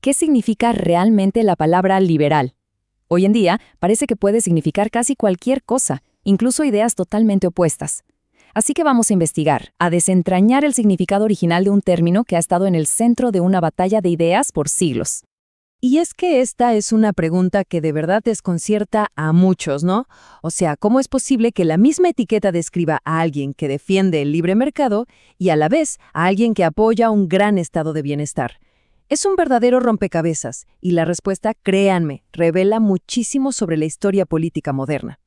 ¿qué significa realmente la palabra liberal? Hoy en día parece que puede significar casi cualquier cosa, incluso ideas totalmente opuestas. Así que vamos a investigar, a desentrañar el significado original de un término que ha estado en el centro de una batalla de ideas por siglos. Y es que esta es una pregunta que de verdad desconcierta a muchos, ¿no? O sea, ¿cómo es posible que la misma etiqueta describa a alguien que defiende el libre mercado y a la vez a alguien que apoya un gran estado de bienestar? Es un verdadero rompecabezas, y la respuesta, créanme, revela muchísimo sobre la historia política moderna.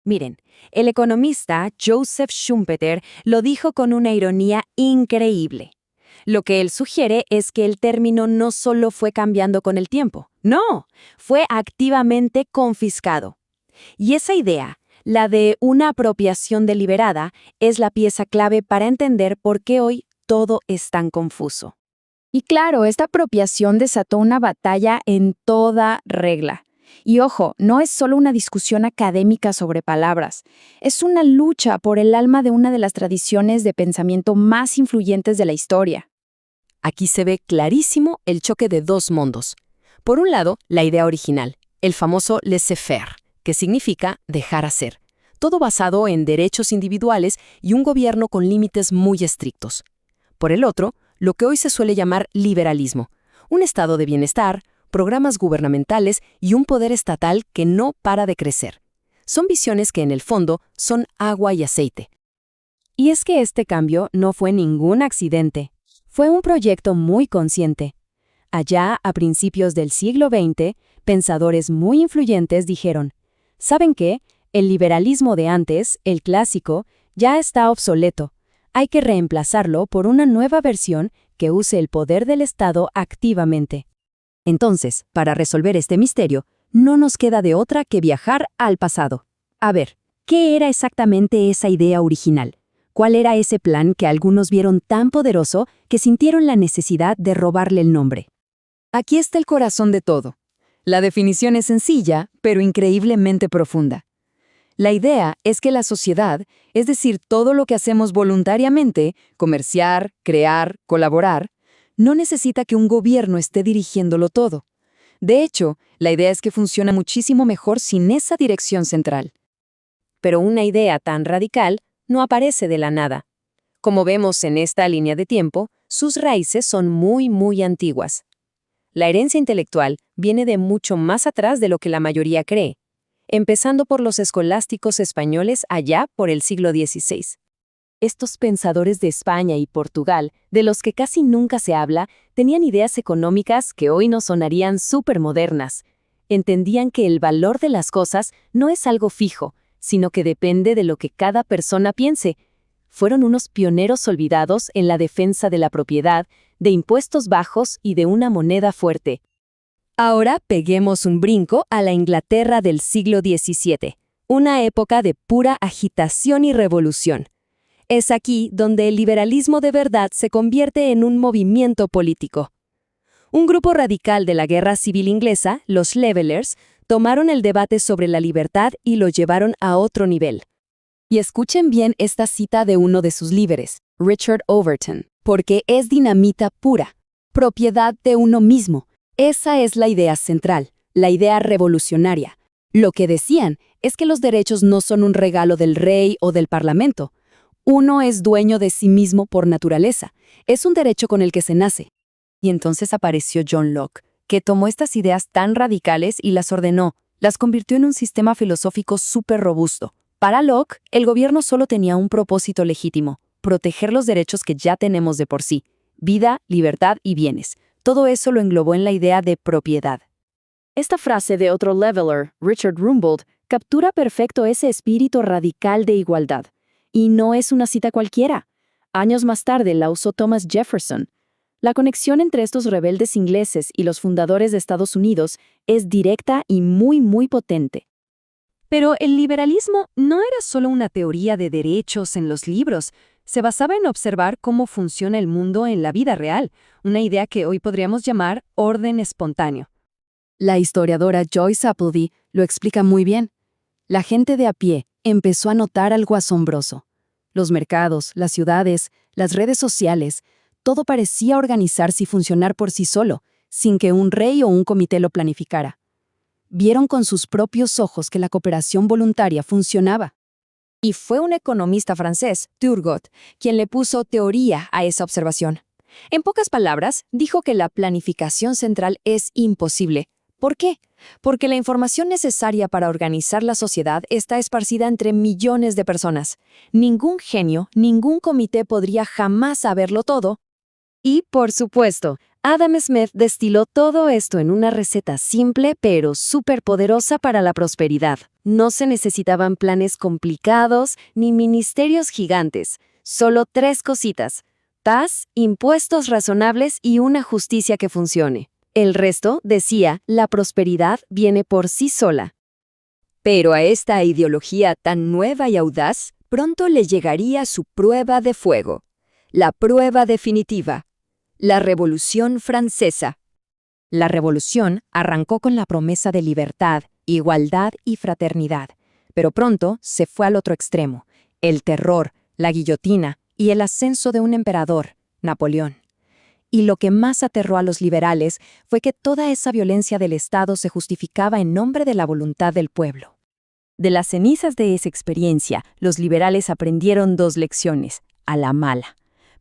Miren, el economista Joseph Schumpeter lo dijo con una ironía increíble. Lo que él sugiere es que el término no solo fue cambiando con el tiempo, no, fue activamente confiscado. Y esa idea, la de una apropiación deliberada, es la pieza clave para entender por qué hoy todo es tan confuso. Y claro, esta apropiación desató una batalla en toda regla. Y ojo, no es solo una discusión académica sobre palabras, es una lucha por el alma de una de las tradiciones de pensamiento más influyentes de la historia. Aquí se ve clarísimo el choque de dos mundos. Por un lado, la idea original, el famoso laissez-faire, que significa dejar hacer, todo basado en derechos individuales y un gobierno con límites muy estrictos. Por el otro, lo que hoy se suele llamar liberalismo, un estado de bienestar, programas gubernamentales y un poder estatal que no para de crecer. Son visiones que en el fondo son agua y aceite. Y es que este cambio no fue ningún accidente. Fue un proyecto muy consciente. Allá, a principios del siglo XX, pensadores muy influyentes dijeron, ¿saben qué? El liberalismo de antes, el clásico, ya está obsoleto. Hay que reemplazarlo por una nueva versión que use el poder del Estado activamente. Entonces, para resolver este misterio, no nos queda de otra que viajar al pasado. A ver, ¿qué era exactamente esa idea original? ¿Cuál era ese plan que algunos vieron tan poderoso que sintieron la necesidad de robarle el nombre? Aquí está el corazón de todo. La definición es sencilla, pero increíblemente profunda. La idea es que la sociedad, es decir, todo lo que hacemos voluntariamente, comerciar, crear, colaborar, no necesita que un gobierno esté dirigiéndolo todo. De hecho, la idea es que funciona muchísimo mejor sin esa dirección central. Pero una idea tan radical no aparece de la nada. Como vemos en esta línea de tiempo, sus raíces son muy antiguas. La herencia intelectual viene de mucho más atrás de lo que la mayoría cree, empezando por los escolásticos españoles allá por el siglo XVI. Estos pensadores de España y Portugal, de los que casi nunca se habla, tenían ideas económicas que hoy nos sonarían supermodernas. Entendían que el valor de las cosas no es algo fijo, sino que depende de lo que cada persona piense. Fueron unos pioneros olvidados en la defensa de la propiedad, de impuestos bajos y de una moneda fuerte. Ahora peguemos un brinco a la Inglaterra del siglo XVII, una época de pura agitación y revolución. Es aquí donde el liberalismo de verdad se convierte en un movimiento político. Un grupo radical de la Guerra Civil Inglesa, los Levellers, tomaron el debate sobre la libertad y lo llevaron a otro nivel. Y escuchen bien esta cita de uno de sus líderes, Richard Overton, porque es dinamita pura, propiedad de uno mismo. Esa es la idea central, la idea revolucionaria. Lo que decían es que los derechos no son un regalo del rey o del parlamento. Uno es dueño de sí mismo por naturaleza. Es un derecho con el que se nace. Y entonces apareció John Locke, que tomó estas ideas tan radicales y las ordenó, las convirtió en un sistema filosófico súper robusto. Para Locke, el gobierno solo tenía un propósito legítimo, proteger los derechos que ya tenemos de por sí, vida, libertad y bienes. Todo eso lo englobó en la idea de propiedad. Esta frase de otro leveler, Richard Rumbold, captura perfecto ese espíritu radical de igualdad. Y no es una cita cualquiera. Años más tarde la usó Thomas Jefferson. La conexión entre estos rebeldes ingleses y los fundadores de Estados Unidos es directa y muy potente. Pero el liberalismo no era solo una teoría de derechos en los libros. Se basaba en observar cómo funciona el mundo en la vida real, una idea que hoy podríamos llamar orden espontáneo. La historiadora Joyce Appleby lo explica muy bien. La gente de a pie empezó a notar algo asombroso. Los mercados, las ciudades, las redes sociales, todo parecía organizarse y funcionar por sí solo, sin que un rey o un comité lo planificara. Vieron con sus propios ojos que la cooperación voluntaria funcionaba. Y fue un economista francés, Turgot, quien le puso teoría a esa observación. En pocas palabras, dijo que la planificación central es imposible. ¿Por qué? Porque la información necesaria para organizar la sociedad está esparcida entre millones de personas. Ningún genio, ningún comité podría jamás saberlo todo. Y, por supuesto, Adam Smith destiló todo esto en una receta simple pero superpoderosa para la prosperidad. No se necesitaban planes complicados ni ministerios gigantes, solo 3 cositas: paz, impuestos razonables y una justicia que funcione. El resto, decía, la prosperidad viene por sí sola. Pero a esta ideología tan nueva y audaz, pronto le llegaría su prueba de fuego, la prueba definitiva, la Revolución Francesa. La revolución arrancó con la promesa de libertad, igualdad y fraternidad, pero pronto se fue al otro extremo: el terror, la guillotina y el ascenso de un emperador, Napoleón. Y lo que más aterró a los liberales fue que toda esa violencia del Estado se justificaba en nombre de la voluntad del pueblo. De las cenizas de esa experiencia, los liberales aprendieron 2 lecciones, a la mala.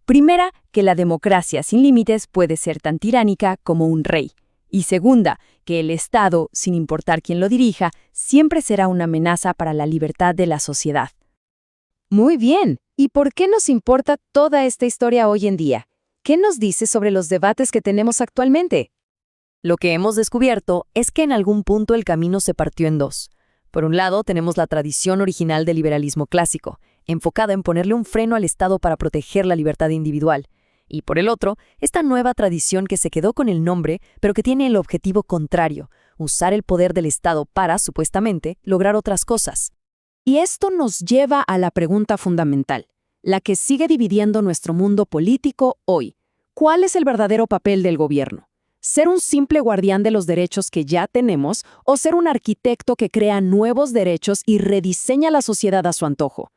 Primera, que la democracia sin límites puede ser tan tiránica como un rey. Y segunda, que el Estado, sin importar quién lo dirija, siempre será una amenaza para la libertad de la sociedad. Muy bien. ¿Y por qué nos importa toda esta historia hoy en día? ¿Qué nos dice sobre los debates que tenemos actualmente? Lo que hemos descubierto es que en algún punto el camino se partió en 2. Por un lado, tenemos la tradición original del liberalismo clásico, enfocada en ponerle un freno al Estado para proteger la libertad individual. Y por el otro, esta nueva tradición que se quedó con el nombre, pero que tiene el objetivo contrario: usar el poder del Estado para, supuestamente, lograr otras cosas. Y esto nos lleva a la pregunta fundamental, la que sigue dividiendo nuestro mundo político hoy. ¿Cuál es el verdadero papel del gobierno? ¿Ser un simple guardián de los derechos que ya tenemos o ser un arquitecto que crea nuevos derechos y rediseña la sociedad a su antojo?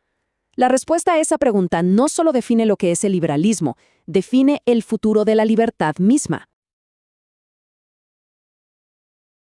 La respuesta a esa pregunta no solo define lo que es el liberalismo, define el futuro de la libertad misma.